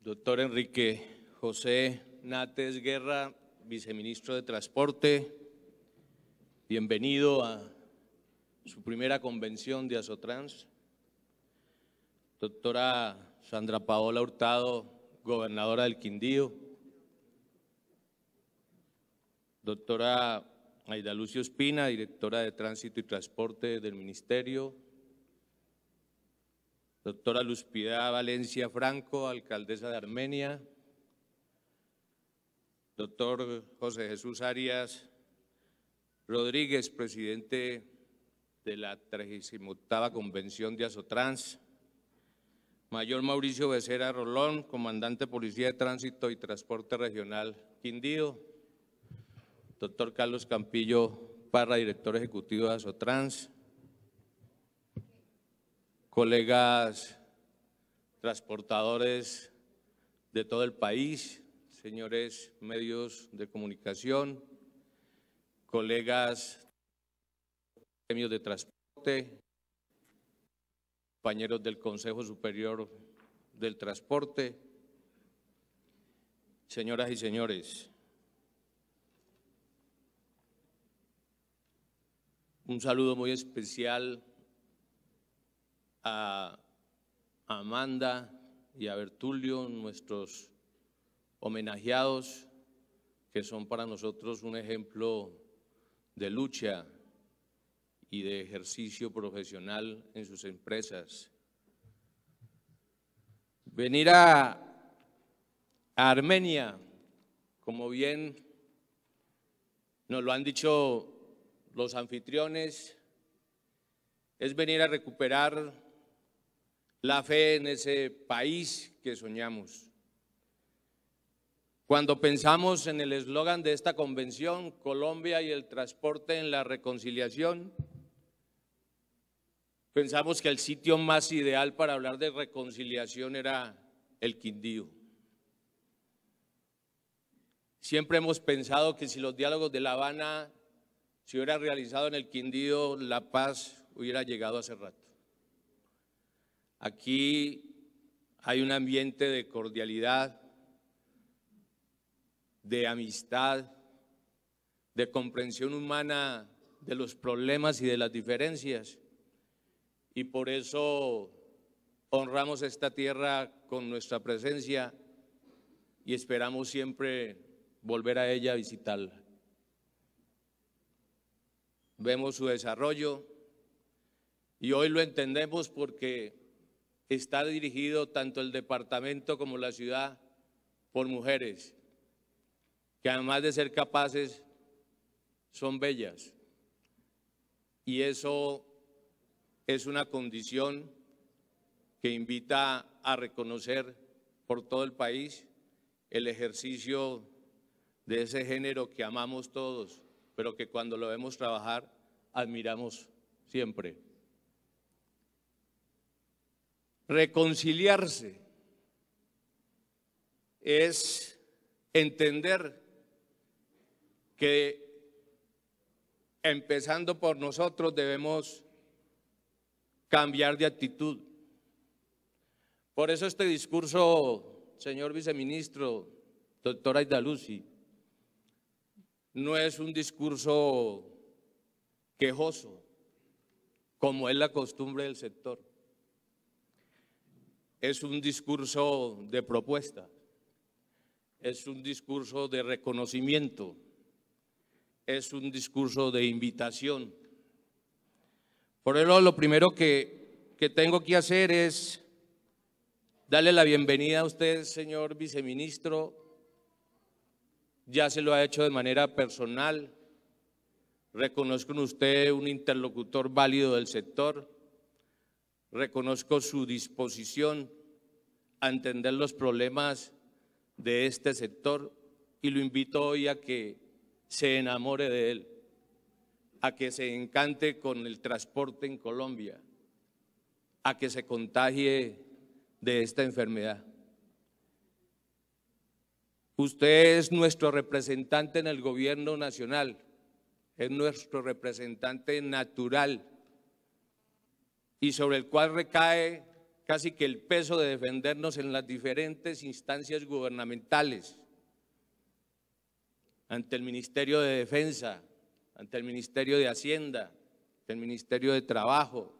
Doctor Enrique José Nates Guerra, viceministro de Transporte, bienvenido a su primera convención de Asotrans. Doctora Sandra Paola Hurtado, gobernadora del Quindío. Doctora Aida Lucio Espina, directora de Tránsito y Transporte del Ministerio. Doctora Luz Piedad Valencia Franco, alcaldesa de Armenia. Doctor José Jesús Arias Rodríguez, presidente de la 38ª Convención de Asotrans. Mayor Mauricio Becerra Rolón, comandante de Policía de Tránsito y Transporte Regional Quindío. Doctor Carlos Campillo Parra, director ejecutivo de Asotrans. Colegas transportadores de todo el país, señores medios de comunicación, colegas gremios de transporte, compañeros del Consejo Superior del Transporte, señoras y señores, un saludo muy especial a Amanda y a Bertulio, nuestros homenajeados, que son para nosotros un ejemplo de lucha y de ejercicio profesional en sus empresas. Venir a Armenia, como bien nos lo han dicho los anfitriones, es venir a recuperar la fe en ese país que soñamos. Cuando pensamos en el eslogan de esta convención, Colombia y el transporte en la reconciliación, pensamos que el sitio más ideal para hablar de reconciliación era el Quindío. Siempre hemos pensado que si los diálogos de La Habana se hubieran realizado en el Quindío, la paz hubiera llegado hace rato. Aquí hay un ambiente de cordialidad, de amistad, de comprensión humana de los problemas y de las diferencias. Y por eso honramos esta tierra con nuestra presencia y esperamos siempre volver a ella a visitarla. Vemos su desarrollo y hoy lo entendemos porque está dirigido tanto el departamento como la ciudad por mujeres, que además de ser capaces, son bellas. Y eso es una condición que invita a reconocer por todo el país el ejercicio de ese género que amamos todos, pero que cuando lo vemos trabajar, admiramos siempre. Reconciliarse es entender que empezando por nosotros debemos cambiar de actitud. Por eso este discurso, señor viceministro, doctora Aida Lucio, no es un discurso quejoso, como es la costumbre del sector. Es un discurso de propuesta, es un discurso de reconocimiento, es un discurso de invitación. Por eso lo primero que tengo que hacer es darle la bienvenida a usted, señor viceministro. Ya se lo ha hecho de manera personal. Reconozco en usted un interlocutor válido del sector. Reconozco su disposición a entender los problemas de este sector y lo invito hoy a que se enamore de él, a que se encante con el transporte en Colombia, a que se contagie de esta enfermedad. Usted es nuestro representante en el gobierno nacional, es nuestro representante natural y sobre el cual recae casi que el peso de defendernos en las diferentes instancias gubernamentales, ante el Ministerio de Defensa, ante el Ministerio de Hacienda, ante el Ministerio de Trabajo.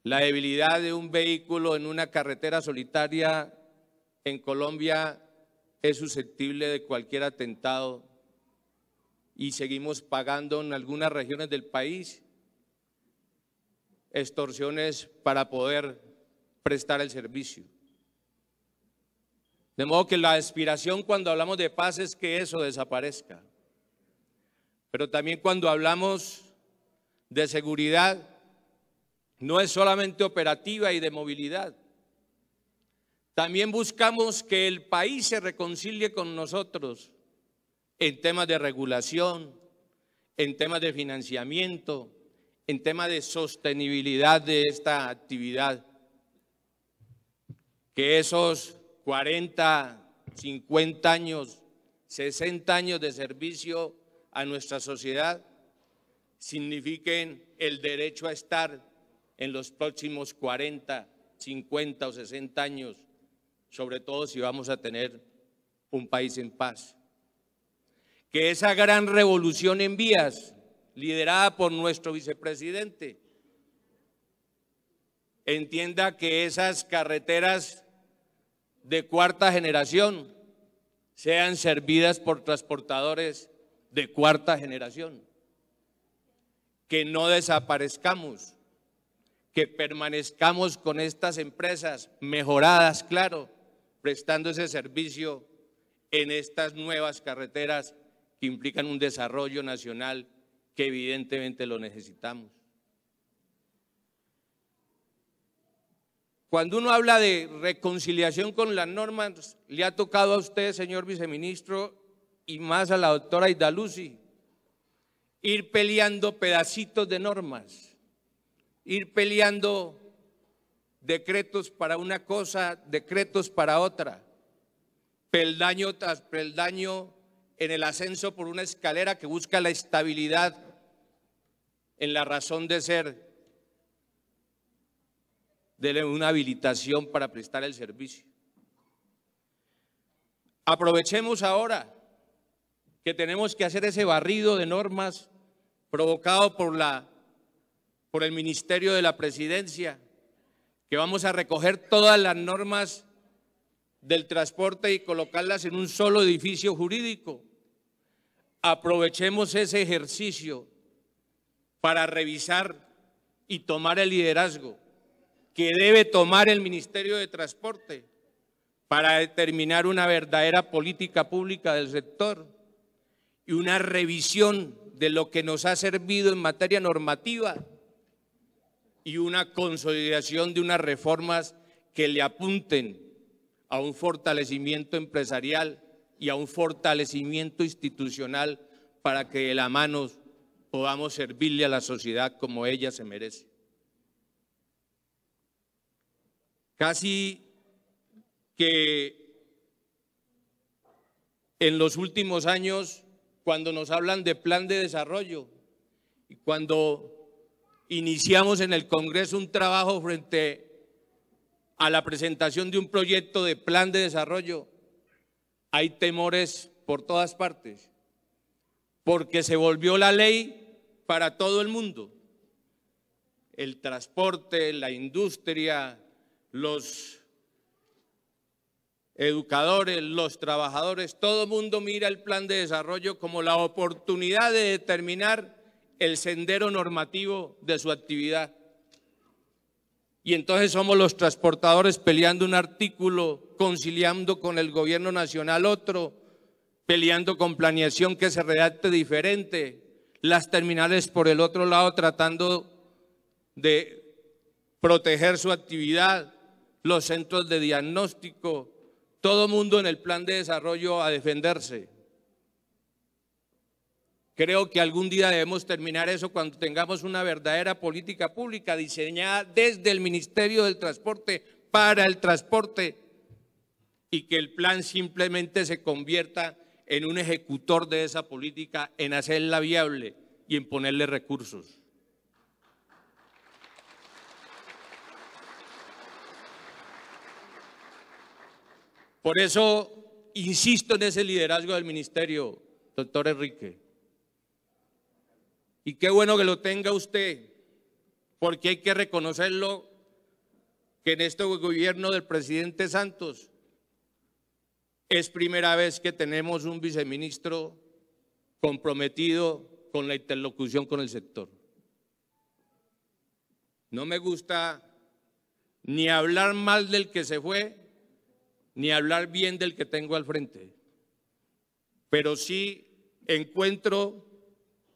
La debilidad de un vehículo en una carretera solitaria en Colombia es susceptible de cualquier atentado y seguimos pagando en algunas regiones del país extorsiones para poder prestar el servicio. De modo que la aspiración cuando hablamos de paz es que eso desaparezca. Pero también cuando hablamos de seguridad, no es solamente operativa y de movilidad. También buscamos que el país se reconcilie con nosotros en temas de regulación, en temas de financiamiento, en temas de sostenibilidad de esta actividad. Que esos 40, 50 años, 60 años de servicio a nuestra sociedad signifiquen el derecho a estar en los próximos 40, 50 o 60 años, sobre todo si vamos a tener un país en paz. Que esa gran revolución en vías, liderada por nuestro vicepresidente, entienda que esas carreteras de cuarta generación sean servidas por transportadores de cuarta generación, que no desaparezcamos, que permanezcamos con estas empresas mejoradas, claro, prestando ese servicio en estas nuevas carreteras que implican un desarrollo nacional que evidentemente lo necesitamos. Cuando uno habla de reconciliación con las normas, le ha tocado a usted, señor viceministro, y más a la doctora Idaluzzi, ir peleando pedacitos de normas, ir peleando decretos para una cosa, decretos para otra, peldaño tras peldaño en el ascenso por una escalera que busca la estabilidad en la razón de ser de una habilitación para prestar el servicio. Aprovechemos ahora que tenemos que hacer ese barrido de normas provocado por el Ministerio de la Presidencia, que vamos a recoger todas las normas del transporte y colocarlas en un solo edificio jurídico. Aprovechemos ese ejercicio para revisar y tomar el liderazgo que debe tomar el Ministerio de Transporte para determinar una verdadera política pública del sector y una revisión de lo que nos ha servido en materia normativa y una consolidación de unas reformas que le apunten a un fortalecimiento empresarial y a un fortalecimiento institucional para que de la mano podamos servirle a la sociedad como ella se merece. Casi que en los últimos años, cuando nos hablan de plan de desarrollo y cuando iniciamos en el Congreso un trabajo frente a la presentación de un proyecto de plan de desarrollo, hay temores por todas partes, porque se volvió la ley para todo el mundo. El transporte, la industria, los educadores, los trabajadores, todo el mundo mira el plan de desarrollo como la oportunidad de determinar el sendero normativo de su actividad. Y entonces somos los transportadores peleando un artículo, conciliando con el gobierno nacional otro, peleando con planeación que se redacte diferente, las terminales por el otro lado tratando de proteger su actividad, los centros de diagnóstico, todo mundo en el plan de desarrollo a defenderse. Creo que algún día debemos terminar eso cuando tengamos una verdadera política pública diseñada desde el Ministerio del Transporte para el transporte y que el plan simplemente se convierta en un ejecutor de esa política, en hacerla viable y en ponerle recursos. Por eso insisto en ese liderazgo del ministerio, doctor Enrique. Y qué bueno que lo tenga usted, porque hay que reconocerlo que en este gobierno del presidente Santos es primera vez que tenemos un viceministro comprometido con la interlocución con el sector. No me gusta ni hablar mal del que se fue, ni hablar bien del que tengo al frente, pero sí encuentro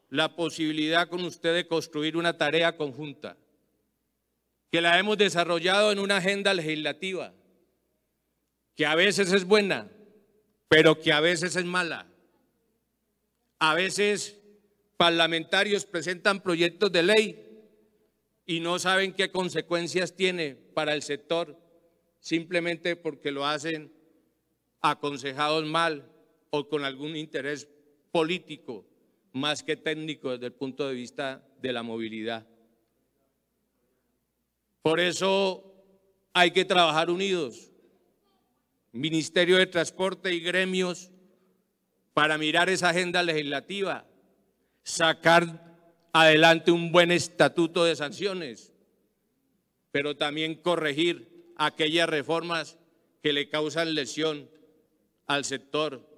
la posibilidad con usted de construir una tarea conjunta, que la hemos desarrollado en una agenda legislativa, que a veces es buena, pero que a veces es mala. A veces parlamentarios presentan proyectos de ley y no saben qué consecuencias tiene para el sector, simplemente porque lo hacen aconsejados mal o con algún interés político más que técnico desde el punto de vista de la movilidad. Por eso hay que trabajar unidos, Ministerio de Transporte y gremios, para mirar esa agenda legislativa, sacar adelante un buen estatuto de sanciones, pero también corregir aquellas reformas que le causan lesión al sector,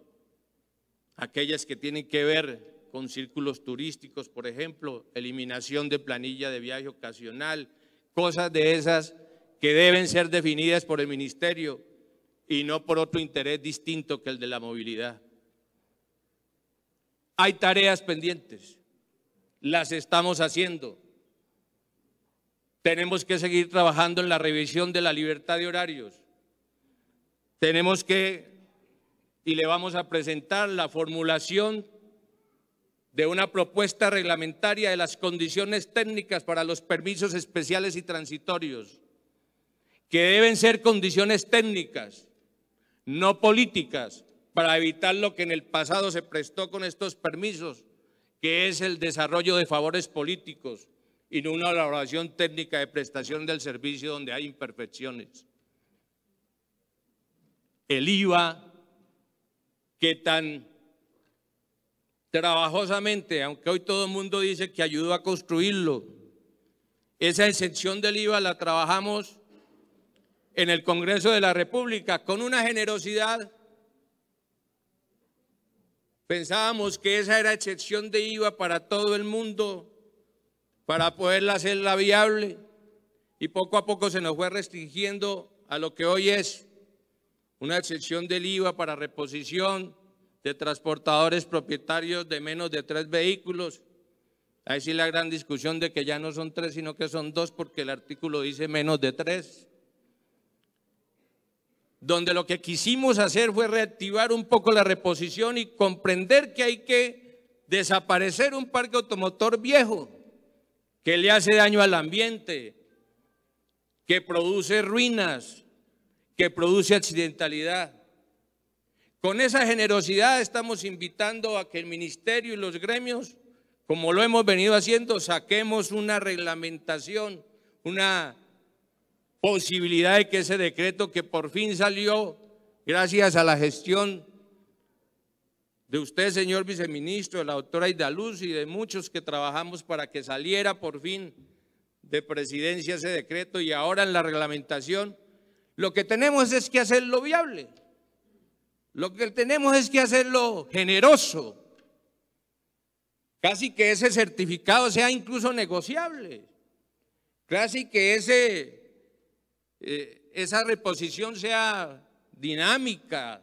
aquellas que tienen que ver con círculos turísticos, por ejemplo, eliminación de planilla de viaje ocasional, cosas de esas que deben ser definidas por el ministerio y no por otro interés distinto que el de la movilidad. Hay tareas pendientes, las estamos haciendo. Tenemos que seguir trabajando en la revisión de la libertad de horarios. Tenemos que, y le vamos a presentar la formulación de una propuesta reglamentaria de las condiciones técnicas para los permisos especiales y transitorios, que deben ser condiciones técnicas, no políticas, para evitar lo que en el pasado se prestó con estos permisos, que es el desarrollo de favores políticos y no una elaboración técnica de prestación del servicio donde hay imperfecciones. El IVA, que tan trabajosamente, aunque hoy todo el mundo dice que ayudó a construirlo, esa exención del IVA la trabajamos en el Congreso de la República con una generosidad. Pensábamos que esa era excepción de IVA para todo el mundo, para poderla hacerla viable, y poco a poco se nos fue restringiendo a lo que hoy es una excepción del IVA para reposición de transportadores propietarios de menos de 3 vehículos. Ahí sí la gran discusión de que ya no son 3, sino que son 2, porque el artículo dice menos de 3. Donde lo que quisimos hacer fue reactivar un poco la reposición y comprender que hay que desaparecer un parque automotor viejo que le hace daño al ambiente, que produce ruinas, que produce accidentalidad. Con esa generosidad estamos invitando a que el ministerio y los gremios, como lo hemos venido haciendo, saquemos una reglamentación, una posibilidad de que ese decreto que por fin salió gracias a la gestión de usted, señor viceministro, de la doctora Idaluz y de muchos que trabajamos para que saliera por fin de presidencia ese decreto, y ahora en la reglamentación, lo que tenemos es que hacerlo viable, lo que tenemos es que hacerlo generoso, casi que ese certificado sea incluso negociable, casi que esa reposición sea dinámica.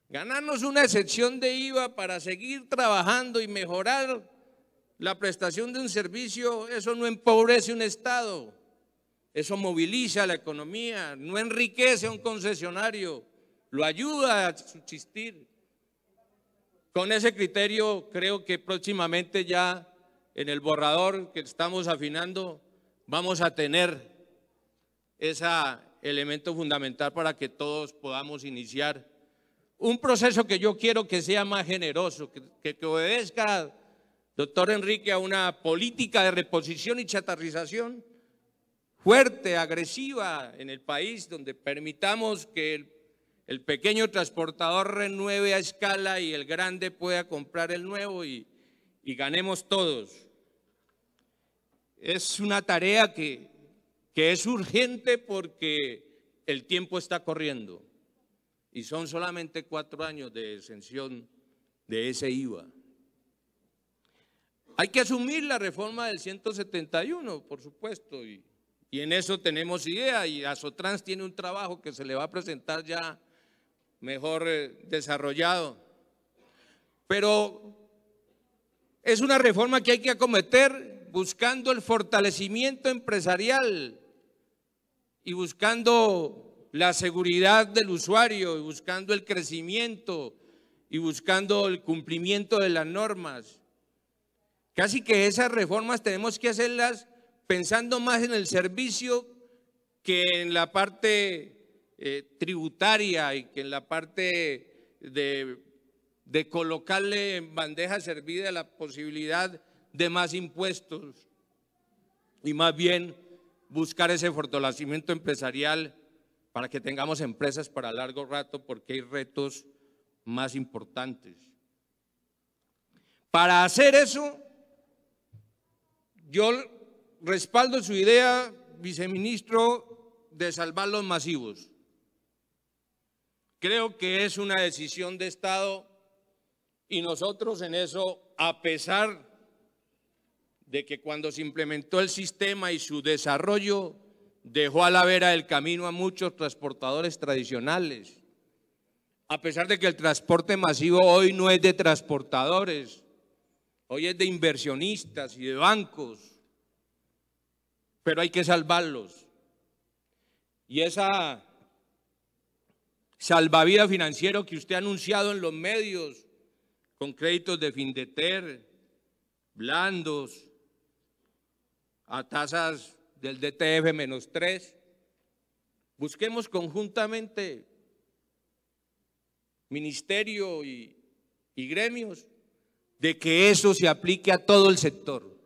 Ganarnos una excepción de IVA para seguir trabajando y mejorar la prestación de un servicio, eso no empobrece un Estado, eso moviliza la economía, no enriquece a un concesionario, lo ayuda a subsistir. Con ese criterio creo que próximamente ya en el borrador que estamos afinando vamos a tener ese elemento fundamental para que todos podamos iniciar un proceso que yo quiero que sea más generoso, que obedezca, doctor Enrique, a una política de reposición y chatarrización fuerte, agresiva en el país, donde permitamos que el pequeño transportador renueve a escala y el grande pueda comprar el nuevo y ganemos todos. Es una tarea que es urgente porque el tiempo está corriendo y son solamente 4 años de exención de ese IVA. Hay que asumir la reforma del 171, por supuesto, y en eso tenemos idea, y Asotrans tiene un trabajo que se le va a presentar ya mejor desarrollado. Pero es una reforma que hay que acometer buscando el fortalecimiento empresarial y buscando la seguridad del usuario y buscando el crecimiento y buscando el cumplimiento de las normas. Casi que esas reformas tenemos que hacerlas pensando más en el servicio que en la parte tributaria y que en la parte de colocarle en bandeja servida la posibilidad de más impuestos y más bien buscar ese fortalecimiento empresarial para que tengamos empresas para largo rato, porque hay retos más importantes. Para hacer eso, yo respaldo su idea, viceministro, de salvar los masivos. Creo que es una decisión de Estado y nosotros en eso, a pesar de que cuando se implementó el sistema y su desarrollo dejó a la vera del camino a muchos transportadores tradicionales, a pesar de que el transporte masivo hoy no es de transportadores, hoy es de inversionistas y de bancos, pero hay que salvarlos. Y esa salvavidas financiero que usted ha anunciado en los medios, con créditos de Findeter, blandos, a tasas del DTF -3, busquemos conjuntamente ministerio y gremios de que eso se aplique a todo el sector,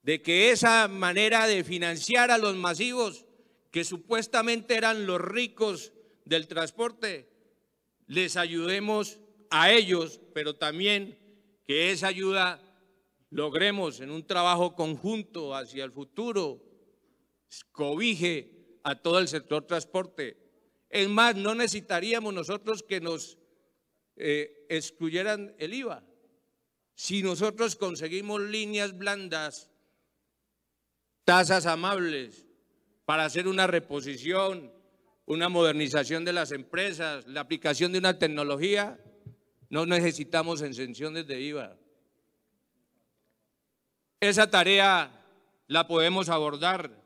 de que esa manera de financiar a los masivos, que supuestamente eran los ricos del transporte, les ayudemos a ellos, pero también que esa ayuda logremos en un trabajo conjunto hacia el futuro, cobije a todo el sector transporte. Es más, no necesitaríamos nosotros que nos excluyeran el IVA. Si nosotros conseguimos líneas blandas, tasas amables para hacer una reposición, una modernización de las empresas, la aplicación de una tecnología, no necesitamos exenciones de IVA. Esa tarea la podemos abordar,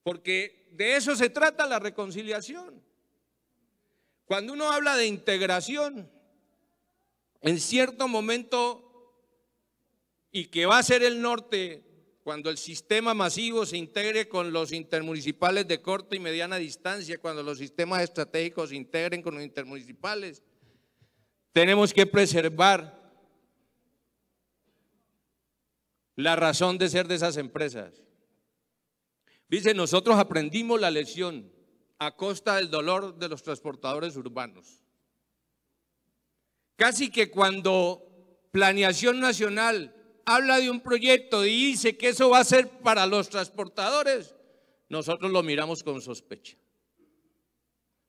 porque de eso se trata la reconciliación. Cuando uno habla de integración, en cierto momento, y que va a ser el norte, cuando el sistema masivo se integre con los intermunicipales de corta y mediana distancia, cuando los sistemas estratégicos se integren con los intermunicipales, tenemos que preservar la razón de ser de esas empresas. Dice, nosotros aprendimos la lección a costa del dolor de los transportadores urbanos. Casi que cuando Planeación Nacional habla de un proyecto y dice que eso va a ser para los transportadores, nosotros lo miramos con sospecha.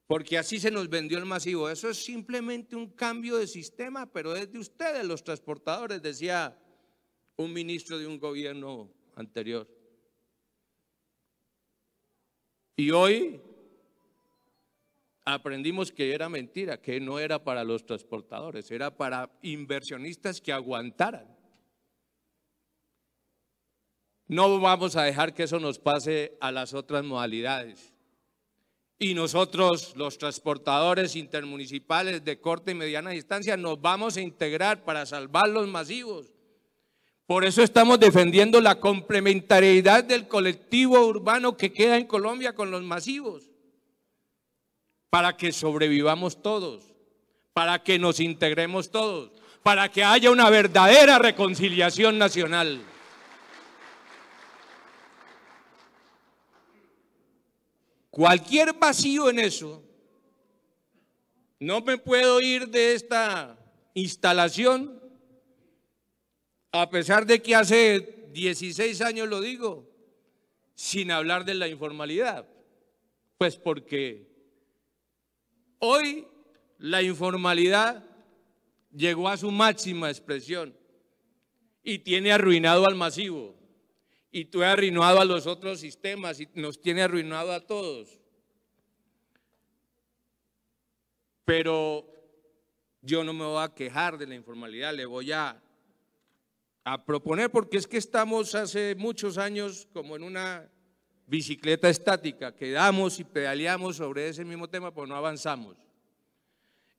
Porque así se nos vendió el masivo. Eso es simplemente un cambio de sistema, pero es de ustedes los transportadores, decía un ministro de un gobierno anterior. Y hoy aprendimos que era mentira, que no era para los transportadores, era para inversionistas que aguantaran. No vamos a dejar que eso nos pase a las otras modalidades. Y nosotros, los transportadores intermunicipales de corta y mediana distancia, nos vamos a integrar para salvar los masivos. Por eso estamos defendiendo la complementariedad del colectivo urbano que queda en Colombia con los masivos, para que sobrevivamos todos, para que nos integremos todos, para que haya una verdadera reconciliación nacional. Cualquier vacío en eso, no me puedo ir de esta instalación, a pesar de que hace 16 años lo digo, sin hablar de la informalidad. Pues porque hoy la informalidad llegó a su máxima expresión y tiene arruinado al masivo, y tú has arruinado a los otros sistemas y nos tiene arruinado a todos. Pero yo no me voy a quejar de la informalidad, le voy a proponer, porque es que estamos hace muchos años como en una bicicleta estática, que damos y pedaleamos sobre ese mismo tema, pero no avanzamos.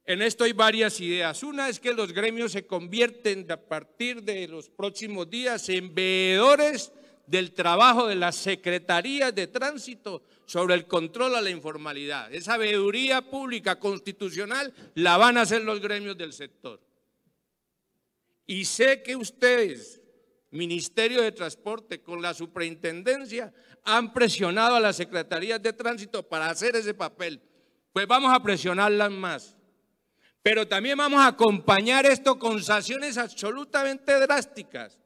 En esto hay varias ideas. Una es que los gremios se convierten a partir de los próximos días en veedores del trabajo de las secretarías de tránsito sobre el control a la informalidad. Esa veeduría pública constitucional la van a hacer los gremios del sector. Y sé que ustedes, Ministerio de Transporte, con la superintendencia, han presionado a las secretarías de tránsito para hacer ese papel. Pues vamos a presionarlas más. Pero también vamos a acompañar esto con sanciones absolutamente drásticas,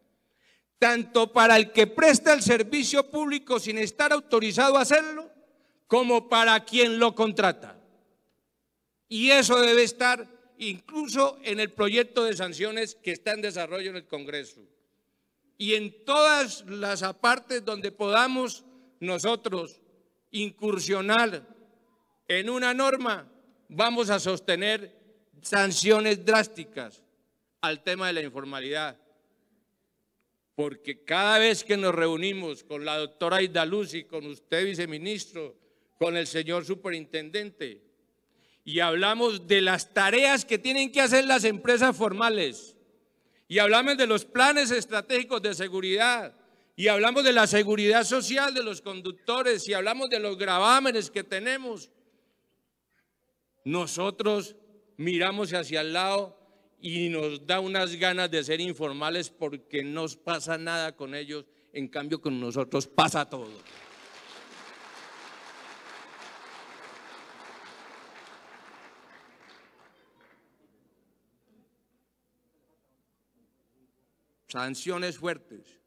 tanto para el que presta el servicio público sin estar autorizado a hacerlo, como para quien lo contrata. Y eso debe estar incluso en el proyecto de sanciones que está en desarrollo en el Congreso. Y en todas las partes donde podamos nosotros incursionar en una norma, vamos a sostener sanciones drásticas al tema de la informalidad. Porque cada vez que nos reunimos con la doctora Aida Luz y con usted, viceministro, con el señor superintendente, y hablamos de las tareas que tienen que hacer las empresas formales, y hablamos de los planes estratégicos de seguridad, y hablamos de la seguridad social de los conductores, y hablamos de los gravámenes que tenemos, nosotros miramos hacia el lado y nos da unas ganas de ser informales porque no pasa nada con ellos, en cambio con nosotros pasa todo. Sanciones fuertes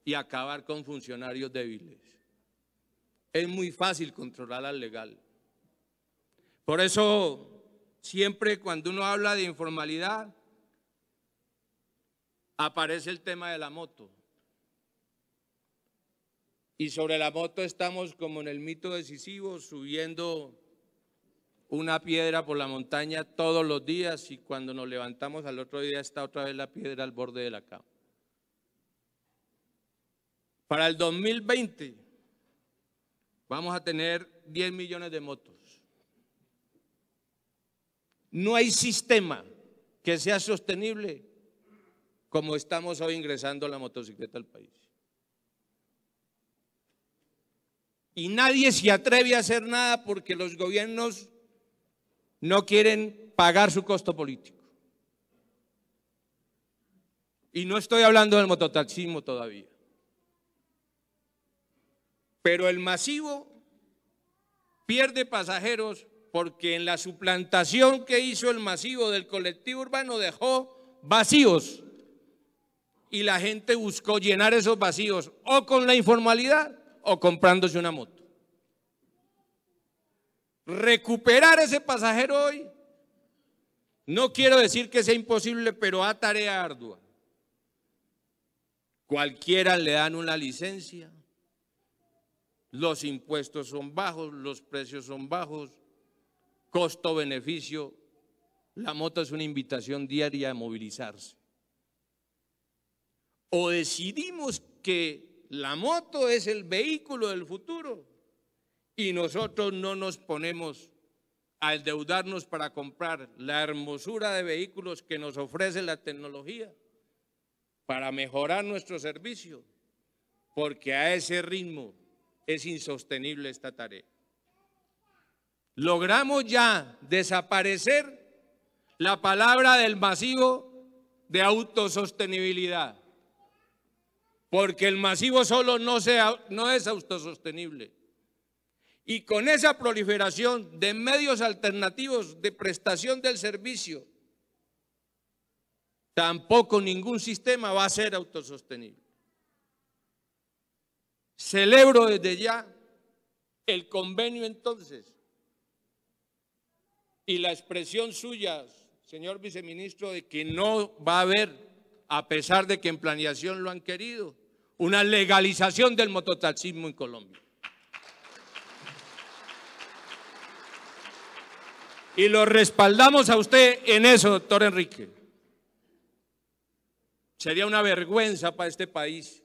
y acabar con funcionarios débiles. Es muy fácil controlar al legal. Por eso siempre cuando uno habla de informalidad, aparece el tema de la moto. Y sobre la moto estamos como en el mito decisivo, subiendo una piedra por la montaña todos los días, y cuando nos levantamos al otro día está otra vez la piedra al borde de la cama. Para el 2020 vamos a tener 10 millones de motos. No hay sistema que sea sostenible como estamos hoy ingresando la motocicleta al país. Y nadie se atreve a hacer nada porque los gobiernos no quieren pagar su costo político. Y no estoy hablando del mototaxismo todavía. Pero el masivo pierde pasajeros porque en la suplantación que hizo el masivo del colectivo urbano dejó vacíos y la gente buscó llenar esos vacíos o con la informalidad o comprándose una moto. Recuperar ese pasajero hoy, no quiero decir que sea imposible, pero a tarea ardua. Cualquiera le dan una licencia, los impuestos son bajos, los precios son bajos, costo-beneficio, la moto es una invitación diaria a movilizarse. O decidimos que la moto es el vehículo del futuro y nosotros no nos ponemos a endeudarnos para comprar la hermosura de vehículos que nos ofrece la tecnología para mejorar nuestro servicio, porque a ese ritmo es insostenible esta tarea. Logramos ya desaparecer la palabra del masivo de autosostenibilidad, porque el masivo solo no es autosostenible. Y con esa proliferación de medios alternativos de prestación del servicio, tampoco ningún sistema va a ser autosostenible. Celebro desde ya el convenio entonces y la expresión suya, señor viceministro, de que no va a haber, a pesar de que en planeación lo han querido, una legalización del mototaxismo en Colombia. Y lo respaldamos a usted en eso, doctor Enrique. Sería una vergüenza para este país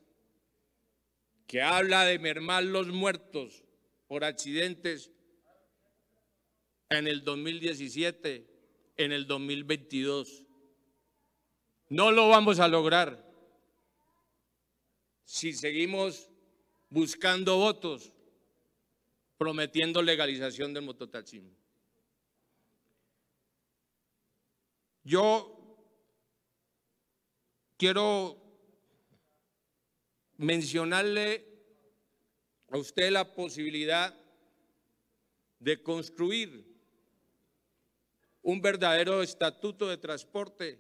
que habla de mermar los muertos por accidentes en el 2017, en el 2022. No lo vamos a lograr si seguimos buscando votos, prometiendo legalización del mototaxismo. Yo quiero mencionarle a usted la posibilidad de construir un verdadero estatuto de transporte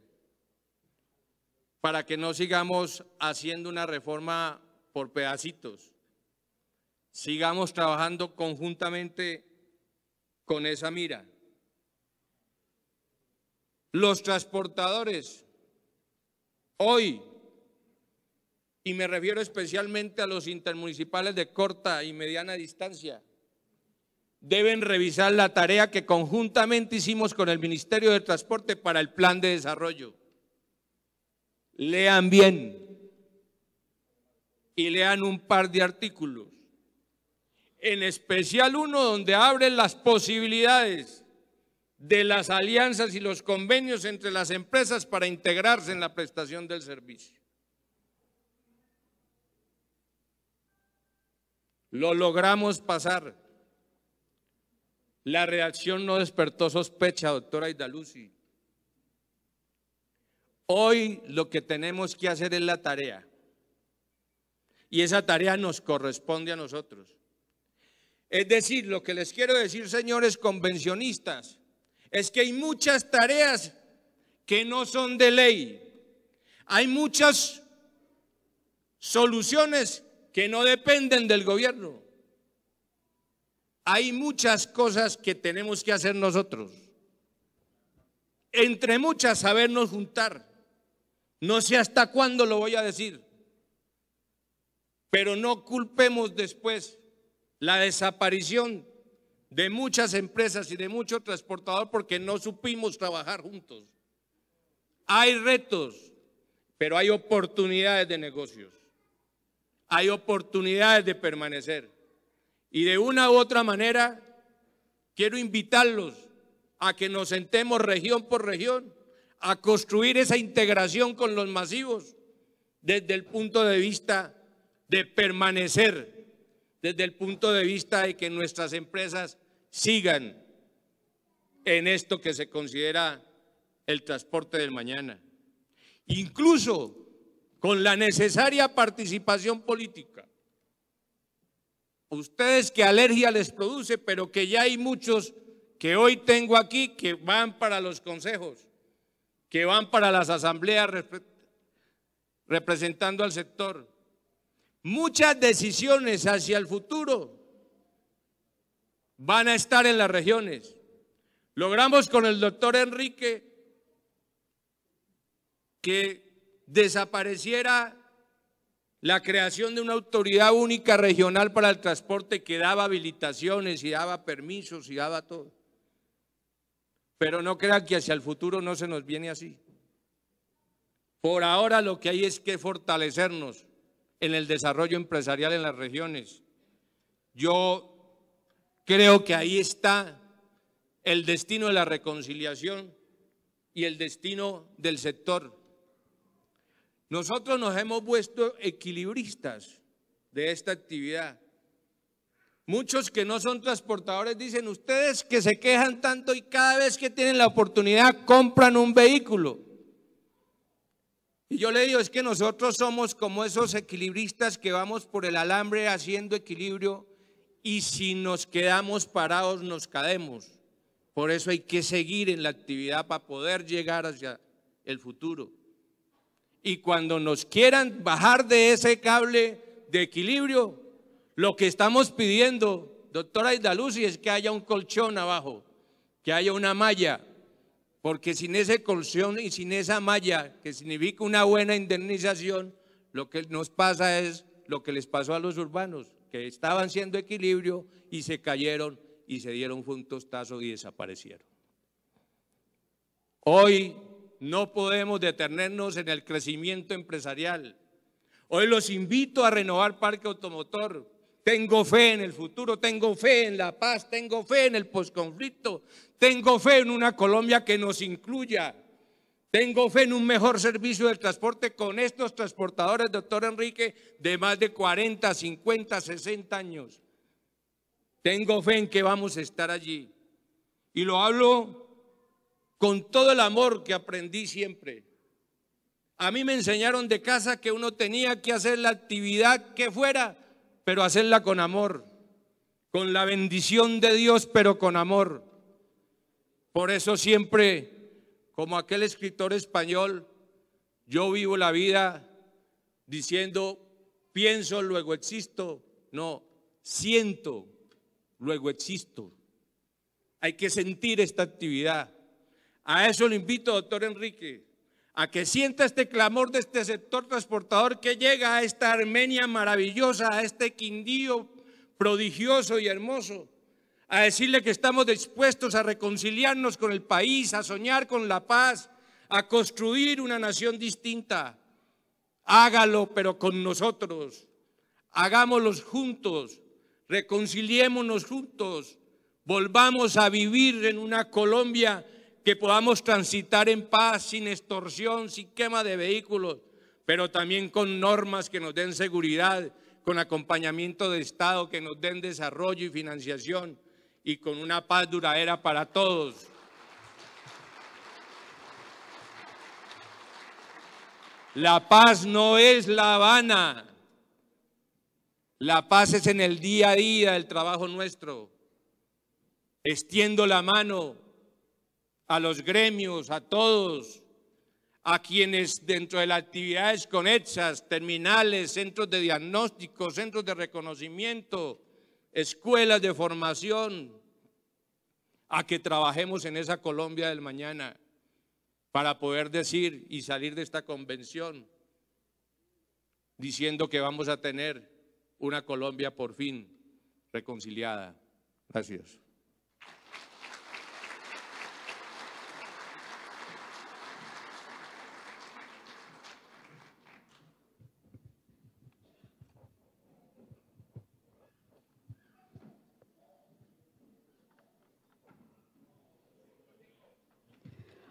para que no sigamos haciendo una reforma por pedacitos, sigamos trabajando conjuntamente con esa mira. Los transportadores hoy, y me refiero especialmente a los intermunicipales de corta y mediana distancia, deben revisar la tarea que conjuntamente hicimos con el Ministerio de Transporte para el Plan de Desarrollo. Lean bien y lean un par de artículos, en especial uno donde abren las posibilidades de las alianzas y los convenios entre las empresas para integrarse en la prestación del servicio. Lo logramos pasar. La reacción no despertó sospecha, doctora Idaluzzi. Hoy lo que tenemos que hacer es la tarea. Y esa tarea nos corresponde a nosotros. Es decir, lo que les quiero decir, señores convencionistas, es que hay muchas tareas que no son de ley. Hay muchas soluciones que no dependen del gobierno. Hay muchas cosas que tenemos que hacer nosotros. Entre muchas, sabernos juntar. No sé hasta cuándo lo voy a decir, pero no culpemos después la desaparición de muchas empresas y de muchos transportadores porque no supimos trabajar juntos. Hay retos, pero hay oportunidades de negocios. Hay oportunidades de permanecer. Y de una u otra manera, quiero invitarlos a que nos sentemos región por región, a construir esa integración con los masivos desde el punto de vista de permanecer, desde el punto de vista de que nuestras empresas sigan en esto que se considera el transporte del mañana. Incluso con la necesaria participación política. Ustedes que alergia les produce, pero que ya hay muchos que hoy tengo aquí que van para los consejos, que van para las asambleas representando al sector. Muchas decisiones hacia el futuro van a estar en las regiones. Logramos con el doctor Enrique que desapareciera la creación de una autoridad única regional para el transporte que daba habilitaciones y daba permisos y daba todo. Pero no crean que hacia el futuro no se nos viene así. Por ahora lo que hay es que fortalecernos en el desarrollo empresarial en las regiones. Yo creo que ahí está el destino de la reconciliación y el destino del sector. Nosotros nos hemos vuelto equilibristas de esta actividad. Muchos que no son transportadores dicen, ustedes que se quejan tanto y cada vez que tienen la oportunidad compran un vehículo. Y yo le digo, es que nosotros somos como esos equilibristas que vamos por el alambre haciendo equilibrio y si nos quedamos parados nos caemos. Por eso hay que seguir en la actividad para poder llegar hacia el futuro. Y cuando nos quieran bajar de ese cable de equilibrio, lo que estamos pidiendo, doctora Idaluzi, es que haya un colchón abajo, que haya una malla, porque sin ese colchón y sin esa malla, que significa una buena indemnización, lo que nos pasa es lo que les pasó a los urbanos, que estaban haciendo equilibrio y se cayeron y se dieron un tostazo y desaparecieron. Hoy no podemos detenernos en el crecimiento empresarial. Hoy los invito a renovar parque automotor. Tengo fe en el futuro, tengo fe en la paz, tengo fe en el posconflicto, tengo fe en una Colombia que nos incluya, tengo fe en un mejor servicio del transporte con estos transportadores, doctor Enrique, de más de 40, 50, 60 años. Tengo fe en que vamos a estar allí. Y lo hablo con todo el amor que aprendí siempre. A mí me enseñaron de casa que uno tenía que hacer la actividad que fuera, pero hacerla con amor, con la bendición de Dios, pero con amor. Por eso siempre, como aquel escritor español, yo vivo la vida diciendo, pienso, luego existo. No, siento, luego existo. Hay que sentir esta actividad. A eso lo invito, doctor Enrique, a que sienta este clamor de este sector transportador que llega a esta Armenia maravillosa, a este Quindío prodigioso y hermoso, a decirle que estamos dispuestos a reconciliarnos con el país, a soñar con la paz, a construir una nación distinta. Hágalo, pero con nosotros. Hagámoslo juntos, reconciliémonos juntos, volvamos a vivir en una Colombia que podamos transitar en paz, sin extorsión, sin quema de vehículos, pero también con normas que nos den seguridad, con acompañamiento de Estado, que nos den desarrollo y financiación, y con una paz duradera para todos. La paz no es La Habana, la paz es en el día a día del trabajo nuestro. Extiendo la mano a los gremios, a todos, a quienes dentro de las actividades conexas, terminales, centros de diagnóstico, centros de reconocimiento, escuelas de formación, a que trabajemos en esa Colombia del mañana para poder decir y salir de esta convención diciendo que vamos a tener una Colombia por fin reconciliada. Gracias.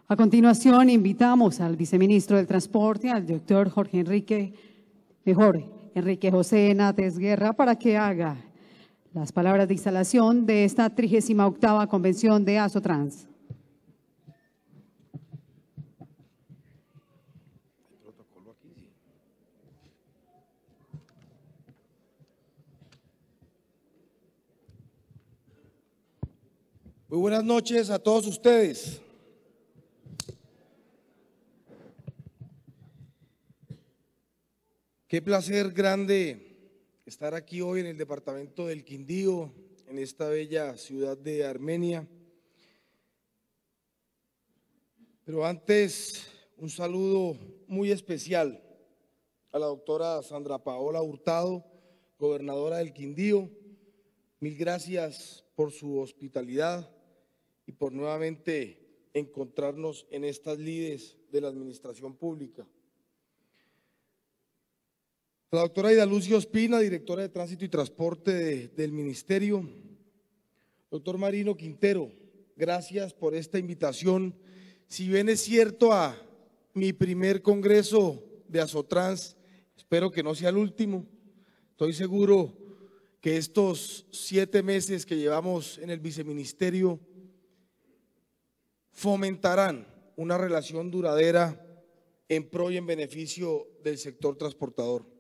A continuación, invitamos al viceministro del Transporte, al doctor Enrique José Henates Guerra, para que haga las palabras de instalación de esta 38ª Convención de Asotrans. Muy buenas noches a todos ustedes. Qué placer grande estar aquí hoy en el departamento del Quindío, en esta bella ciudad de Armenia. Pero antes, un saludo muy especial a la doctora Sandra Paola Hurtado, gobernadora del Quindío. Mil gracias por su hospitalidad y por nuevamente encontrarnos en estas lides de la administración pública. La doctora Idaluzi Ospina, directora de Tránsito y Transporte del Ministerio. Doctor Marino Quintero, gracias por esta invitación. Si bien es cierto a mi primer congreso de Asotrans, espero que no sea el último. Estoy seguro que estos 7 meses que llevamos en el viceministerio fomentarán una relación duradera en pro y en beneficio del sector transportador.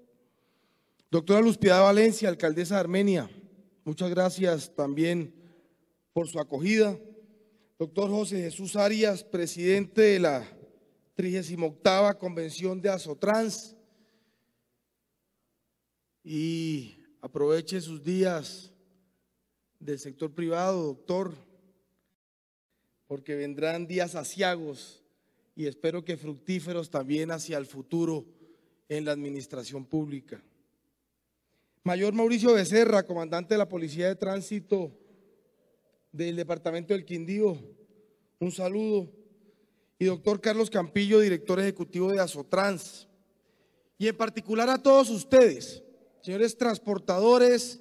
Doctora Luz Piedad Valencia, alcaldesa de Armenia, muchas gracias también por su acogida. Doctor José Jesús Arias, presidente de la 38ª Convención de Asotrans, y aproveche sus días del sector privado, doctor, porque vendrán días aciagos y espero que fructíferos también hacia el futuro en la administración pública. Mayor Mauricio Becerra, comandante de la Policía de Tránsito del Departamento del Quindío, un saludo. Y doctor Carlos Campillo, director ejecutivo de Asotrans. Y en particular a todos ustedes, señores transportadores,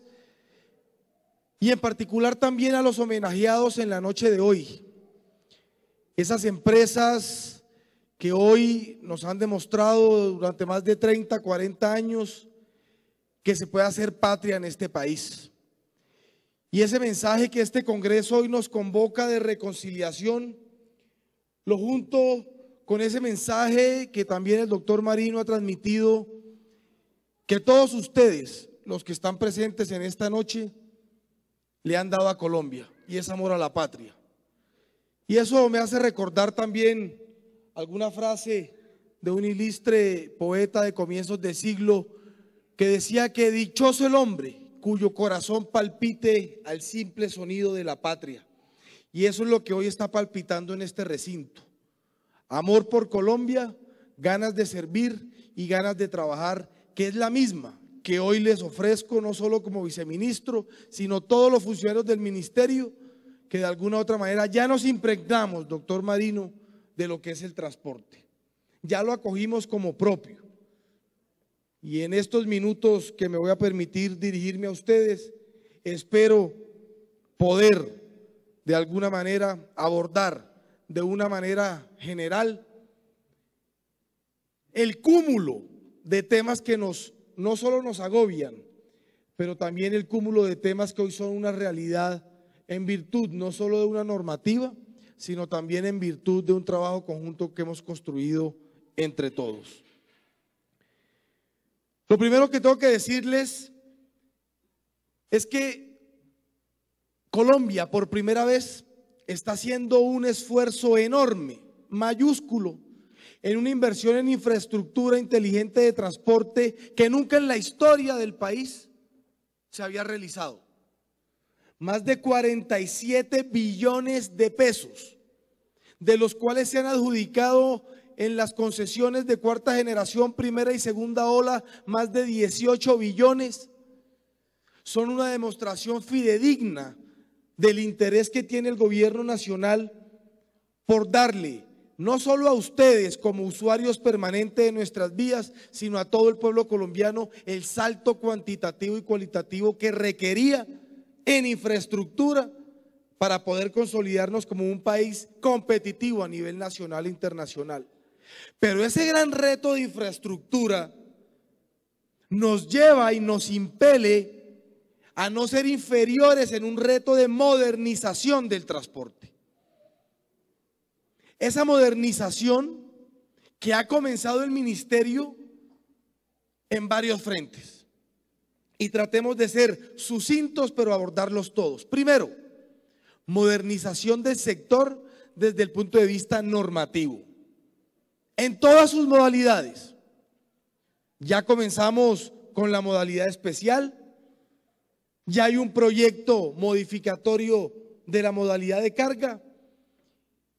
y en particular también a los homenajeados en la noche de hoy. Esas empresas que hoy nos han demostrado durante más de 30, 40 años que se puede hacer patria en este país. Y ese mensaje que este Congreso hoy nos convoca de reconciliación, lo junto con ese mensaje que también el doctor Marino ha transmitido, que todos ustedes, los que están presentes en esta noche, le han dado a Colombia, y es amor a la patria. Y eso me hace recordar también alguna frase de un ilustre poeta de comienzos de siglo que decía que dichoso el hombre cuyo corazón palpite al simple sonido de la patria. Y eso es lo que hoy está palpitando en este recinto. Amor por Colombia, ganas de servir y ganas de trabajar, que es la misma que hoy les ofrezco, no solo como viceministro, sino todos los funcionarios del ministerio, que de alguna u otra manera ya nos impregnamos, doctor Marino, de lo que es el transporte. Ya lo acogimos como propio. Y en estos minutos que me voy a permitir dirigirme a ustedes, espero poder de alguna manera abordar de una manera general el cúmulo de temas que no solo nos agobian, pero también el cúmulo de temas que hoy son una realidad en virtud no solo de una normativa, sino también en virtud de un trabajo conjunto que hemos construido entre todos. Lo primero que tengo que decirles es que Colombia por primera vez está haciendo un esfuerzo enorme, mayúsculo, en una inversión en infraestructura inteligente de transporte que nunca en la historia del país se había realizado. Más de 47 billones de pesos, de los cuales se han adjudicado en las concesiones de cuarta generación, primera y segunda ola, más de 18 billones, son una demostración fidedigna del interés que tiene el gobierno nacional por darle, no solo a ustedes como usuarios permanentes de nuestras vías, sino a todo el pueblo colombiano, el salto cuantitativo y cualitativo que requería en infraestructura para poder consolidarnos como un país competitivo a nivel nacional e internacional. Pero ese gran reto de infraestructura nos lleva y nos impele a no ser inferiores en un reto de modernización del transporte. Esa modernización que ha comenzado el ministerio en varios frentes. Y tratemos de ser sucintos, pero abordarlos todos. Primero, modernización del sector desde el punto de vista normativo, en todas sus modalidades. Ya comenzamos con la modalidad especial, ya hay un proyecto modificatorio de la modalidad de carga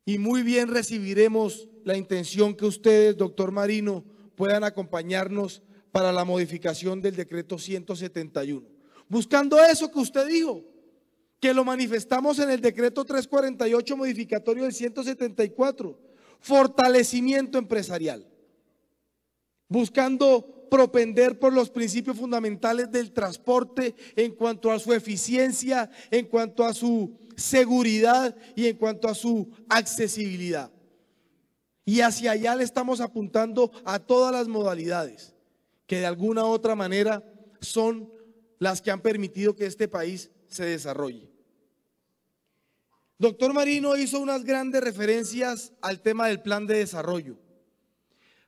y muy bien recibiremos la intención que ustedes, doctor Marino, puedan acompañarnos para la modificación del decreto 171. Buscando eso que usted dijo, que lo manifestamos en el decreto 348 modificatorio del 174, fortalecimiento empresarial, buscando propender por los principios fundamentales del transporte en cuanto a su eficiencia, en cuanto a su seguridad y en cuanto a su accesibilidad. Y hacia allá le estamos apuntando a todas las modalidades que de alguna u otra manera son las que han permitido que este país se desarrolle. Doctor Marino hizo unas grandes referencias al tema del plan de desarrollo.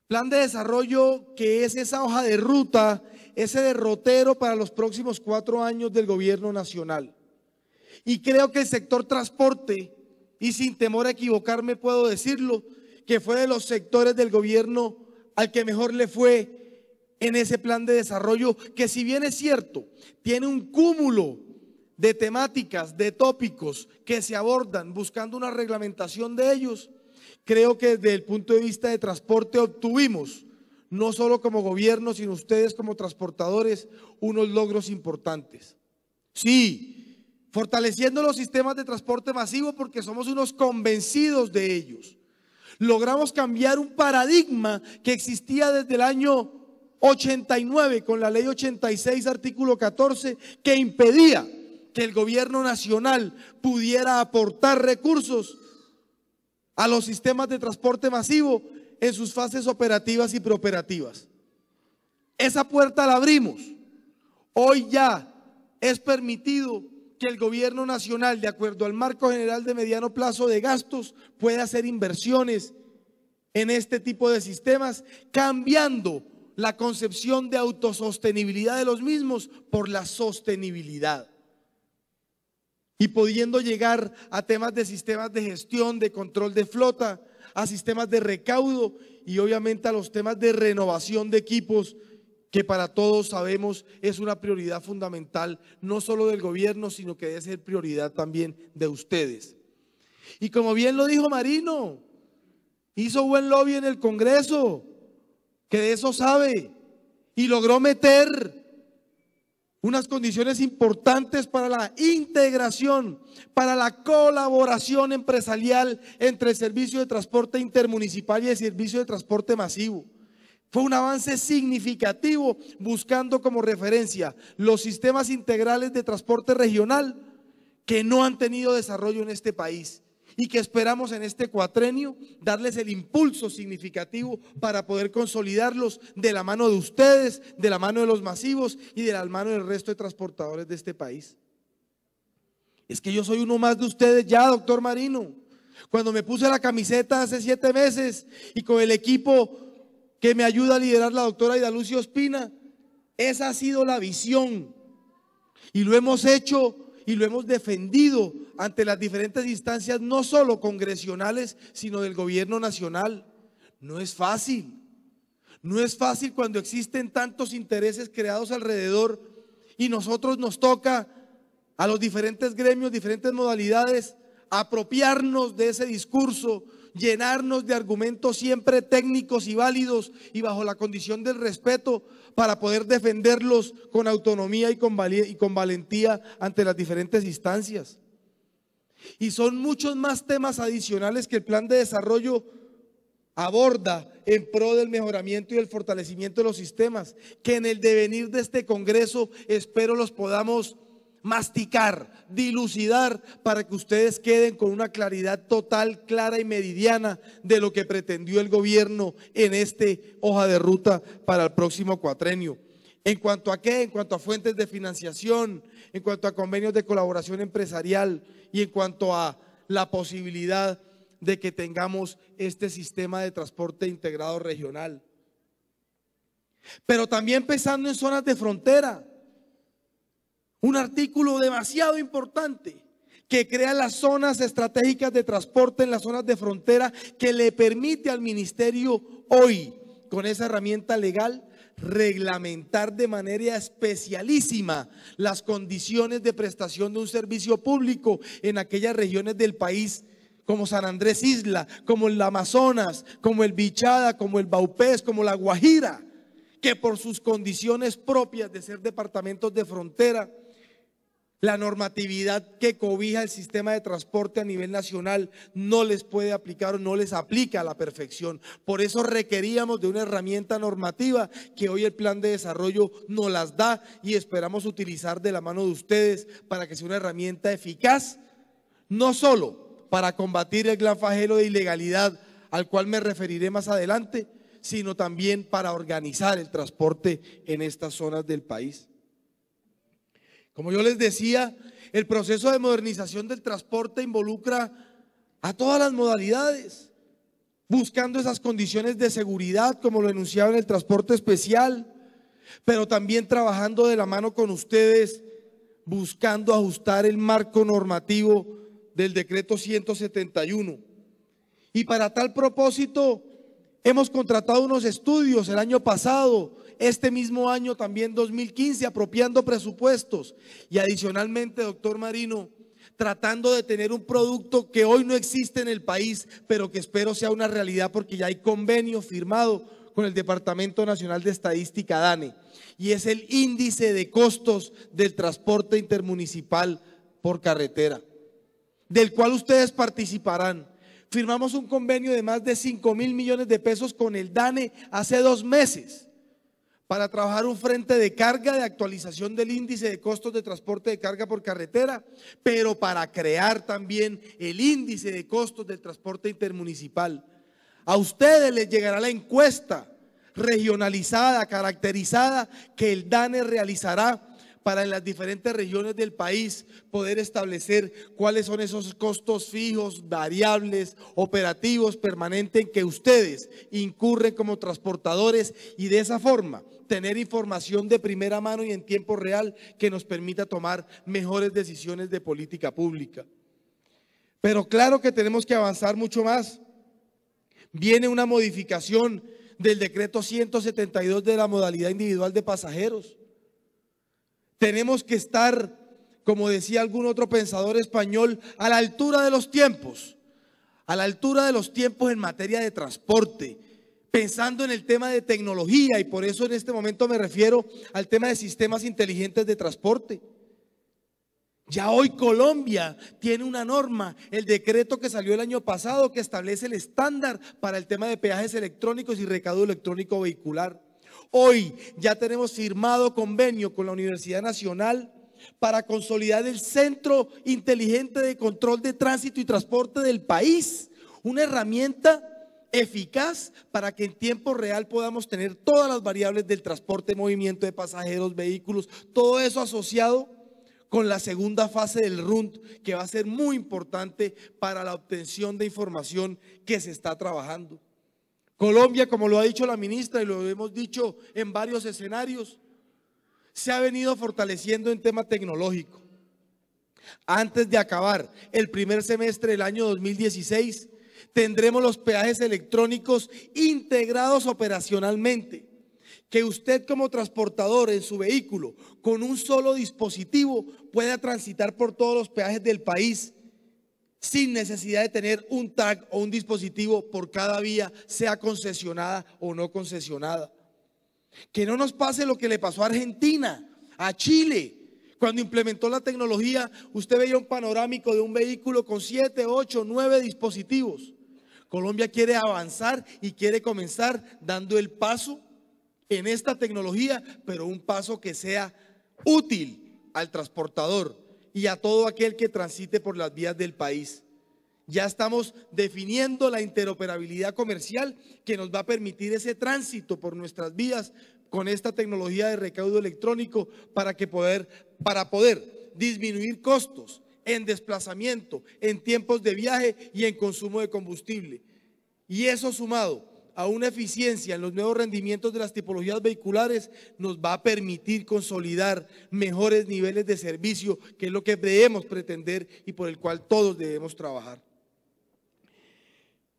Plan de desarrollo que es esa hoja de ruta ese derrotero para los próximos 4 años del gobierno nacional. Y creo que el sector transporte, y sin temor a equivocarme puedo decirlo, que fue de los sectores del gobierno al que mejor le fue en ese plan de desarrollo, que si bien es cierto, tiene un cúmulo de temáticas, de tópicos que se abordan buscando una reglamentación de ellos. Creo que desde el punto de vista de transporte obtuvimos, no solo como gobierno, sino ustedes como transportadores, unos logros importantes. Sí, fortaleciendo los sistemas de transporte masivo porque somos unos convencidos de ellos. Logramos cambiar un paradigma que existía desde el año 89 con la ley 86, artículo 14, que impedía que el gobierno nacional pudiera aportar recursos a los sistemas de transporte masivo en sus fases operativas y preoperativas. Esa puerta la abrimos. Hoy ya es permitido que el gobierno nacional, de acuerdo al marco general de mediano plazo de gastos, pueda hacer inversiones en este tipo de sistemas, cambiando la concepción de autosostenibilidad de los mismos por la sostenibilidad. Y pudiendo llegar a temas de sistemas de gestión, de control de flota, a sistemas de recaudo y obviamente a los temas de renovación de equipos, que para todos sabemos es una prioridad fundamental, no solo del gobierno, sino que debe ser prioridad también de ustedes. Y como bien lo dijo Marino, hizo buen lobby en el Congreso, que de eso sabe, y logró meter unas condiciones importantes para la integración, para la colaboración empresarial entre el servicio de transporte intermunicipal y el servicio de transporte masivo. Fue un avance significativo buscando como referencia los sistemas integrales de transporte regional que no han tenido desarrollo en este país y que esperamos en este cuatrenio darles el impulso significativo para poder consolidarlos de la mano de ustedes, de la mano de los masivos y de la mano del resto de transportadores de este país. Es que yo soy uno más de ustedes ya, doctor Marino. Cuando me puse la camiseta hace 7 meses y con el equipo que me ayuda a liderar la doctora Aida Lucio Ospina, esa ha sido la visión y lo hemos hecho y lo hemos defendido ante las diferentes instancias, no solo congresionales, sino del gobierno nacional. No es fácil, no es fácil cuando existen tantos intereses creados alrededor y nosotros nos toca a los diferentes gremios, diferentes modalidades, apropiarnos de ese discurso, llenarnos de argumentos siempre técnicos y válidos y bajo la condición del respeto para poder defenderlos con autonomía y con valentía ante las diferentes instancias. Y son muchos más temas adicionales que el plan de desarrollo aborda en pro del mejoramiento y el fortalecimiento de los sistemas, que en el devenir de este Congreso espero los podamos masticar, dilucidar, para que ustedes queden con una claridad total, clara y meridiana de lo que pretendió el gobierno en este hoja de ruta para el próximo cuatrenio. ¿En cuanto a qué? En cuanto a fuentes de financiación, en cuanto a convenios de colaboración empresarial y en cuanto a la posibilidad de que tengamos este sistema de transporte integrado regional. Pero también pensando en zonas de frontera. Un artículo demasiado importante que crea las zonas estratégicas de transporte en las zonas de frontera, que le permite al ministerio hoy, con esa herramienta legal, reglamentar de manera especialísima las condiciones de prestación de un servicio público en aquellas regiones del país como San Andrés Isla, como el Amazonas, como el Bichada, como el Baupés, como la Guajira, que por sus condiciones propias de ser departamentos de frontera, la normatividad que cobija el sistema de transporte a nivel nacional no les puede aplicar o no les aplica a la perfección. Por eso requeríamos de una herramienta normativa que hoy el plan de desarrollo nos las da y esperamos utilizar de la mano de ustedes para que sea una herramienta eficaz, no solo para combatir el gran flagelo de ilegalidad al cual me referiré más adelante, sino también para organizar el transporte en estas zonas del país. Como yo les decía, el proceso de modernización del transporte involucra a todas las modalidades, buscando esas condiciones de seguridad, como lo enunciaba en el transporte especial, pero también trabajando de la mano con ustedes, buscando ajustar el marco normativo del decreto 171. Y para tal propósito hemos contratado unos estudios el año pasado, este mismo año también 2015, apropiando presupuestos y adicionalmente, doctor Marino, tratando de tener un producto que hoy no existe en el país, pero que espero sea una realidad porque ya hay convenio firmado con el Departamento Nacional de Estadística, DANE, y es el índice de costos del transporte intermunicipal por carretera, del cual ustedes participarán. Firmamos un convenio de más de 5.000 millones de pesos con el DANE hace 2 meses para trabajar un frente de carga de actualización del índice de costos de transporte de carga por carretera, pero para crear también el índice de costos del transporte intermunicipal. A ustedes les llegará la encuesta regionalizada, caracterizada, que el DANE realizará para en las diferentes regiones del país poder establecer cuáles son esos costos fijos, variables, operativos, permanentes en que ustedes incurren como transportadores y de esa forma tener información de primera mano y en tiempo real que nos permita tomar mejores decisiones de política pública. Pero claro que tenemos que avanzar mucho más. Viene una modificación del decreto 172 de la modalidad individual de pasajeros. Tenemos que estar, como decía algún otro pensador español, a la altura de los tiempos, en materia de transporte, pensando en el tema de tecnología, y por eso en este momento me refiero al tema de sistemas inteligentes de transporte. Ya hoy Colombia tiene una norma, el decreto que salió el año pasado, que establece el estándar para el tema de peajes electrónicos y recaudo electrónico vehicular. Hoy ya tenemos firmado convenio con la Universidad Nacional para consolidar el Centro Inteligente de Control de Tránsito y Transporte del país, una herramienta eficaz para que en tiempo real podamos tener todas las variables del transporte, movimiento de pasajeros, vehículos, todo eso asociado con la segunda fase del RUNT, que va a ser muy importante para la obtención de información que se está trabajando. Colombia, como lo ha dicho la ministra y lo hemos dicho en varios escenarios, se ha venido fortaleciendo en tema tecnológico. Antes de acabar el primer semestre del año 2016, tendremos los peajes electrónicos integrados operacionalmente, que usted como transportador en su vehículo con un solo dispositivo pueda transitar por todos los peajes del país sin necesidad de tener un tag o un dispositivo por cada vía, sea concesionada o no concesionada. Que no nos pase lo que le pasó a Argentina, a Chile. Cuando implementó la tecnología, usted veía un panorámico de un vehículo con 7, 8, 9 dispositivos. Colombia quiere avanzar y quiere comenzar dando el paso en esta tecnología, pero un paso que sea útil al transportador y a todo aquel que transite por las vías del país. Ya estamos definiendo la interoperabilidad comercial que nos va a permitir ese tránsito por nuestras vías con esta tecnología de recaudo electrónico para poder disminuir costos en desplazamiento, en tiempos de viaje y en consumo de combustible. Y eso sumado a una eficiencia en los nuevos rendimientos de las tipologías vehiculares nos va a permitir consolidar mejores niveles de servicio, que es lo que debemos pretender y por el cual todos debemos trabajar.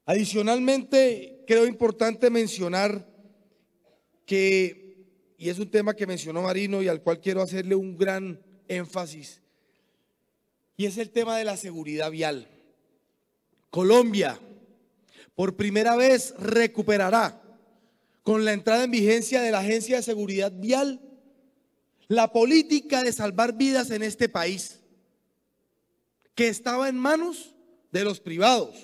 Adicionalmente, creo importante mencionar que, y es un tema que mencionó Marino y al cual quiero hacerle un gran énfasis, y es el tema de la seguridad vial. Colombia por primera vez recuperará, con la entrada en vigencia de la Agencia de Seguridad Vial, la política de salvar vidas en este país, que estaba en manos de los privados,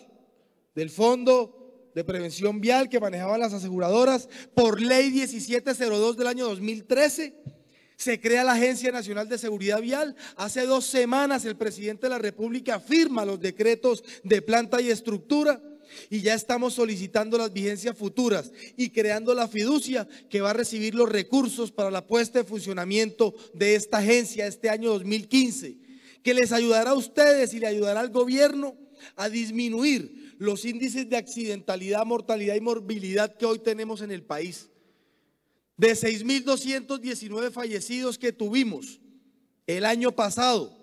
del Fondo de Prevención Vial que manejaban las aseguradoras. Por ley 1702 del año 2013, se crea la Agencia Nacional de Seguridad Vial. Hace 2 semanas el presidente de la República firma los decretos de planta y estructura. Y ya estamos solicitando las vigencias futuras y creando la fiducia que va a recibir los recursos para la puesta en funcionamiento de esta agencia este año 2015, que les ayudará a ustedes y le ayudará al gobierno a disminuir los índices de accidentalidad, mortalidad y morbilidad que hoy tenemos en el país. de 6.219 fallecidos que tuvimos el año pasado,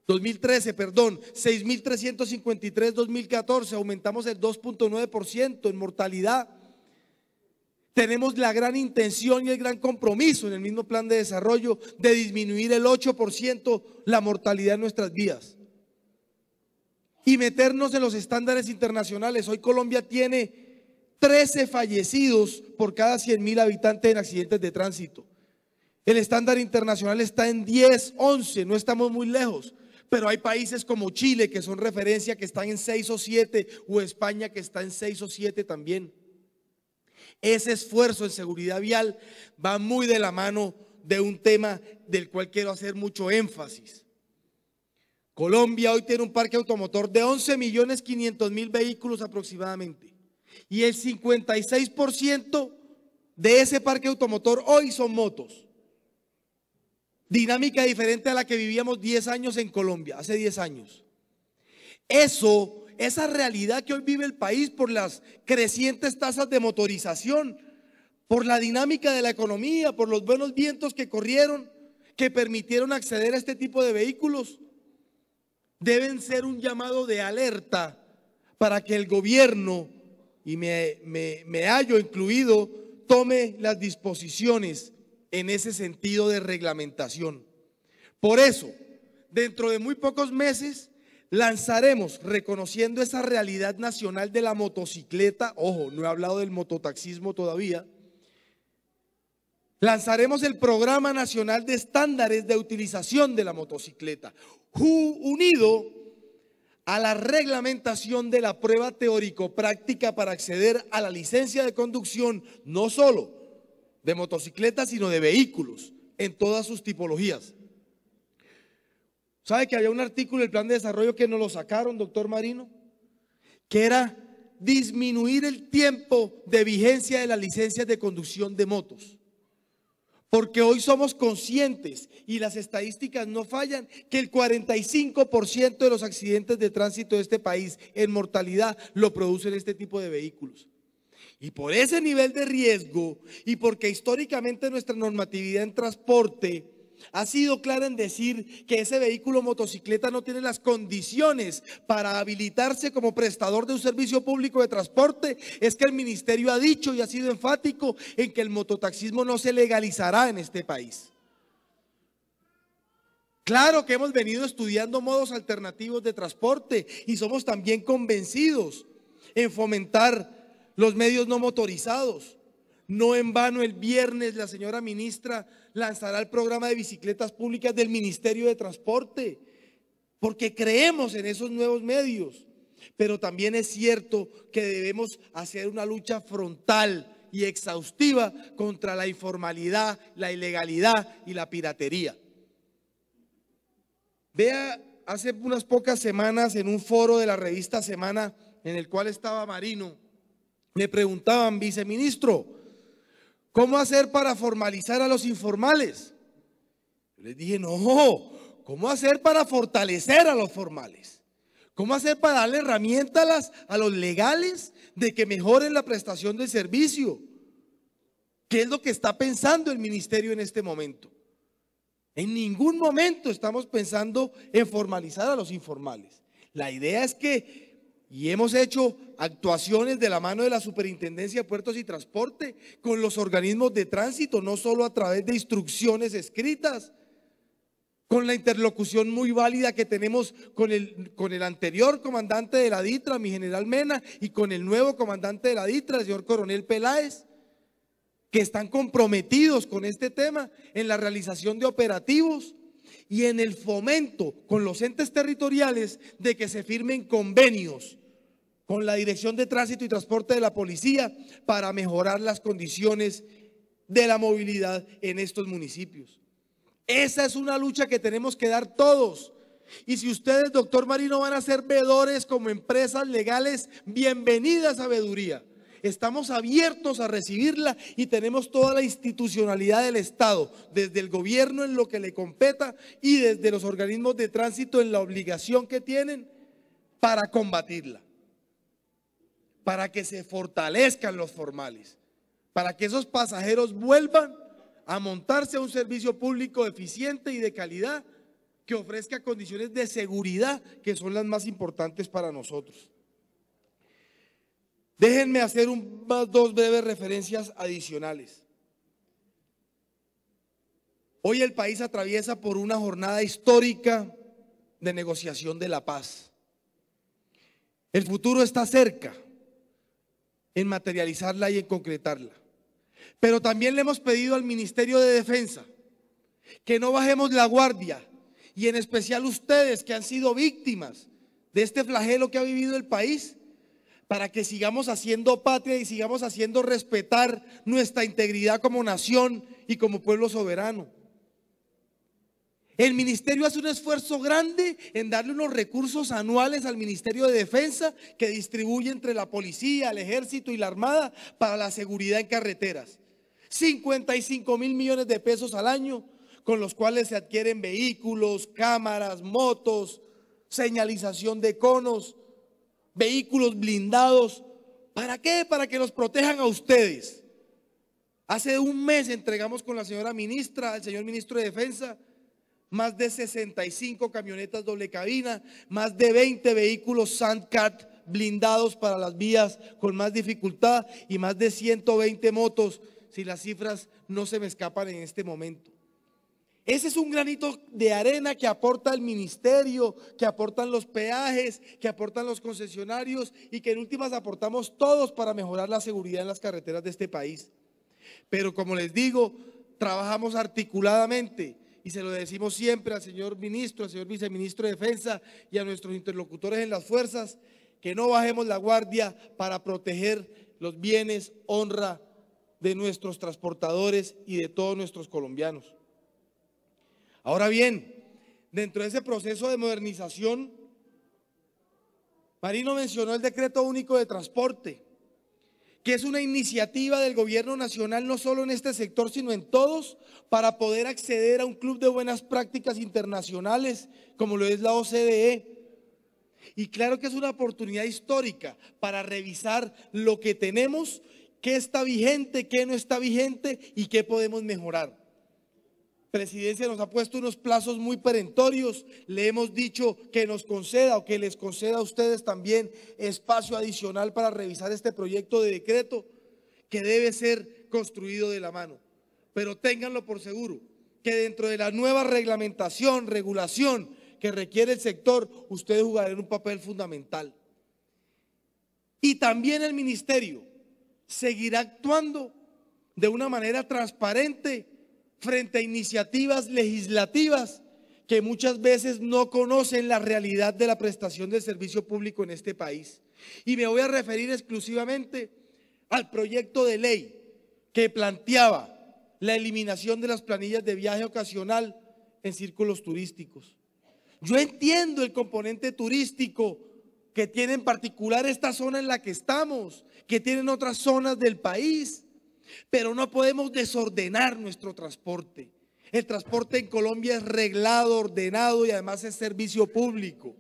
2013, perdón, 6.353 2014, aumentamos el 2.9% en mortalidad. Tenemos la gran intención y el gran compromiso en el mismo plan de desarrollo de disminuir el 8% la mortalidad en nuestras vías y meternos en los estándares internacionales. Hoy Colombia tiene 13 fallecidos por cada 100.000 habitantes en accidentes de tránsito. El estándar internacional está en 10, 11, no estamos muy lejos. Pero hay países como Chile que son referencia, que están en 6 o 7, o España que está en 6 o 7 también. Ese esfuerzo en seguridad vial va muy de la mano de un tema del cual quiero hacer mucho énfasis. Colombia hoy tiene un parque automotor de 11.500.000 vehículos aproximadamente. Y el 56% de ese parque automotor hoy son motos. Dinámica diferente a la que vivíamos 10 años en Colombia, hace 10 años. Esa realidad que hoy vive el país por las crecientes tasas de motorización, por la dinámica de la economía, por los buenos vientos que corrieron, que permitieron acceder a este tipo de vehículos, deben ser un llamado de alerta para que el gobierno, y me hallo incluido, tome las disposiciones en ese sentido de reglamentación. Por eso, dentro de muy pocos meses, lanzaremos, reconociendo esa realidad nacional de la motocicleta, ojo, no he hablado del mototaxismo todavía, lanzaremos el Programa Nacional de Estándares de Utilización de la Motocicleta, unido a la reglamentación de la prueba teórico-práctica para acceder a la licencia de conducción, no solo de motocicletas, sino de vehículos en todas sus tipologías. ¿Sabe que había un artículo del plan de desarrollo que nos lo sacaron, doctor Marino? Que era disminuir el tiempo de vigencia de las licencias de conducción de motos. Porque hoy somos conscientes, y las estadísticas no fallan, que el 45% de los accidentes de tránsito de este país en mortalidad lo producen este tipo de vehículos. Y por ese nivel de riesgo, y porque históricamente nuestra normatividad en transporte ha sido clara en decir que ese vehículo motocicleta no tiene las condiciones para habilitarse como prestador de un servicio público de transporte, es que el ministerio ha dicho y ha sido enfático en que el mototaxismo no se legalizará en este país. Claro que hemos venido estudiando modos alternativos de transporte y somos también convencidos en fomentar los medios no motorizados. No en vano el viernes la señora ministra lanzará el programa de bicicletas públicas del Ministerio de Transporte, porque creemos en esos nuevos medios. Pero también es cierto que debemos hacer una lucha frontal y exhaustiva contra la informalidad, la ilegalidad y la piratería. Vea, hace unas pocas semanas en un foro de la revista Semana en el cual estaba Marino, me preguntaban: viceministro, ¿cómo hacer para formalizar a los informales? Yo les dije: no, ¿cómo hacer para fortalecer a los formales? ¿Cómo hacer para darle herramientas a los legales de que mejoren la prestación del servicio? ¿Qué es lo que está pensando el ministerio en este momento? En ningún momento estamos pensando en formalizar a los informales. La idea es que, y hemos hecho actuaciones de la mano de la Superintendencia de Puertos y Transporte con los organismos de tránsito, no solo a través de instrucciones escritas, con la interlocución muy válida que tenemos con el anterior comandante de la DITRA, mi general Mena, y con el nuevo comandante de la DITRA, el señor coronel Peláez, que están comprometidos con este tema en la realización de operativos y en el fomento con los entes territoriales de que se firmen convenios con la Dirección de Tránsito y Transporte de la Policía para mejorar las condiciones de la movilidad en estos municipios. Esa es una lucha que tenemos que dar todos. Y si ustedes, doctor Marino, van a ser veedores como empresas legales, bienvenidas a veeduría. Estamos abiertos a recibirla y tenemos toda la institucionalidad del Estado, desde el gobierno en lo que le competa y desde los organismos de tránsito en la obligación que tienen para combatirla, para que se fortalezcan los formales. para que esos pasajeros vuelvan a montarse a un servicio público eficiente y de calidad que ofrezca condiciones de seguridad que son las más importantes para nosotros. Déjenme hacer dos breves referencias adicionales. Hoy el país atraviesa por una jornada histórica de negociación de la paz. El futuro está cerca en materializarla y en concretarla. Pero también le hemos pedido al Ministerio de Defensa que no bajemos la guardia, y en especial ustedes que han sido víctimas de este flagelo que ha vivido el país, para que sigamos haciendo patria y sigamos haciendo respetar nuestra integridad como nación y como pueblo soberano. El ministerio hace un esfuerzo grande en darle unos recursos anuales al Ministerio de Defensa que distribuye entre la policía, el ejército y la armada para la seguridad en carreteras. 55 mil millones de pesos al año, con los cuales se adquieren vehículos, cámaras, motos, señalización de conos, vehículos blindados. ¿Para qué? Para que los protejan a ustedes. Hace un mes entregamos con la señora ministra, al señor ministro de Defensa, más de 65 camionetas doble cabina, más de 20 vehículos Sandcat blindados para las vías con más dificultad y más de 120 motos, si las cifras no se me escapan en este momento. Ese es un granito de arena que aporta el ministerio, que aportan los peajes, que aportan los concesionarios y que en últimas aportamos todos para mejorar la seguridad en las carreteras de este país. Pero como les digo, trabajamos articuladamente y se lo decimos siempre al señor ministro, al señor viceministro de Defensa y a nuestros interlocutores en las fuerzas, que no bajemos la guardia para proteger los bienes, honra de nuestros transportadores y de todos nuestros colombianos. Ahora bien, dentro de ese proceso de modernización, Marino mencionó el Decreto Único de Transporte, que es una iniciativa del gobierno nacional, no solo en este sector, sino en todos, para poder acceder a un club de buenas prácticas internacionales, como lo es la OCDE. Y claro que es una oportunidad histórica para revisar lo que tenemos, qué está vigente, qué no está vigente y qué podemos mejorar. Presidencia nos ha puesto unos plazos muy perentorios, le hemos dicho que nos conceda o que les conceda a ustedes también espacio adicional para revisar este proyecto de decreto que debe ser construido de la mano. Pero ténganlo por seguro que dentro de la nueva reglamentación, regulación que requiere el sector, ustedes jugarán un papel fundamental. Y también el ministerio seguirá actuando de una manera transparente frente a iniciativas legislativas que muchas veces no conocen la realidad de la prestación del servicio público en este país. Y me voy a referir exclusivamente al proyecto de ley que planteaba la eliminación de las planillas de viaje ocasional en círculos turísticos. Yo entiendo el componente turístico que tiene en particular esta zona en la que estamos, que tienen otras zonas del país, pero no podemos desordenar nuestro transporte. El transporte en Colombia es reglado, ordenado y además es servicio público.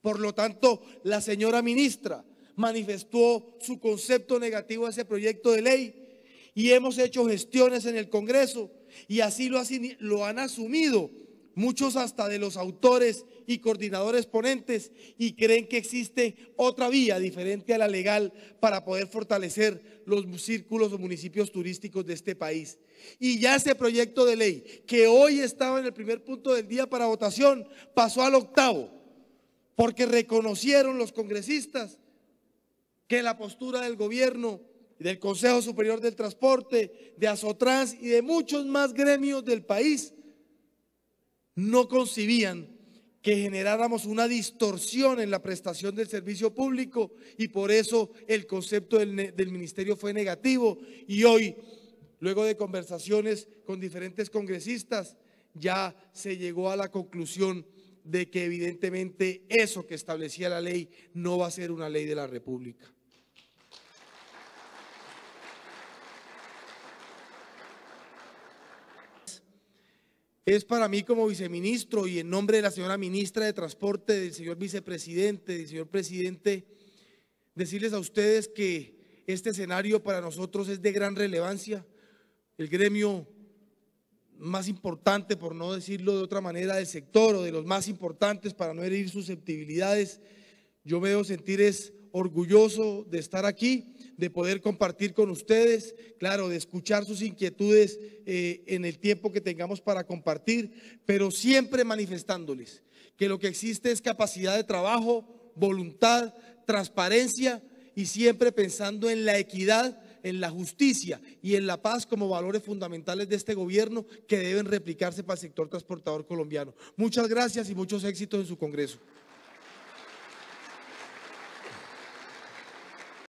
Por lo tanto, la señora ministra manifestó su concepto negativo a ese proyecto de ley y hemos hecho gestiones en el Congreso y así lo han asumido muchos hasta de los autores y coordinadores ponentes, y creen que existe otra vía diferente a la legal para poder fortalecer los círculos o municipios turísticos de este país. Y ya ese proyecto de ley que hoy estaba en el primer punto del día para votación pasó al octavo, porque reconocieron los congresistas que la postura del gobierno, del Consejo Superior del Transporte, de Asotrans y de muchos más gremios del país no concibían que generáramos una distorsión en la prestación del servicio público, y por eso el concepto del ministerio fue negativo. Y hoy, luego de conversaciones con diferentes congresistas, ya se llegó a la conclusión de que evidentemente eso que establecía la ley no va a ser una ley de la República. Es para mí como viceministro y en nombre de la señora ministra de Transporte, del señor vicepresidente, del señor presidente, decirles a ustedes que este escenario para nosotros es de gran relevancia. El gremio más importante, por no decirlo de otra manera, del sector, o de los más importantes para no herir susceptibilidades. Yo me debo sentir orgulloso de estar aquí, de poder compartir con ustedes, claro, de escuchar sus inquietudes en el tiempo que tengamos para compartir, pero siempre manifestándoles que lo que existe es capacidad de trabajo, voluntad, transparencia y siempre pensando en la equidad, en la justicia y en la paz como valores fundamentales de este gobierno que deben replicarse para el sector transportador colombiano. Muchas gracias y muchos éxitos en su Congreso.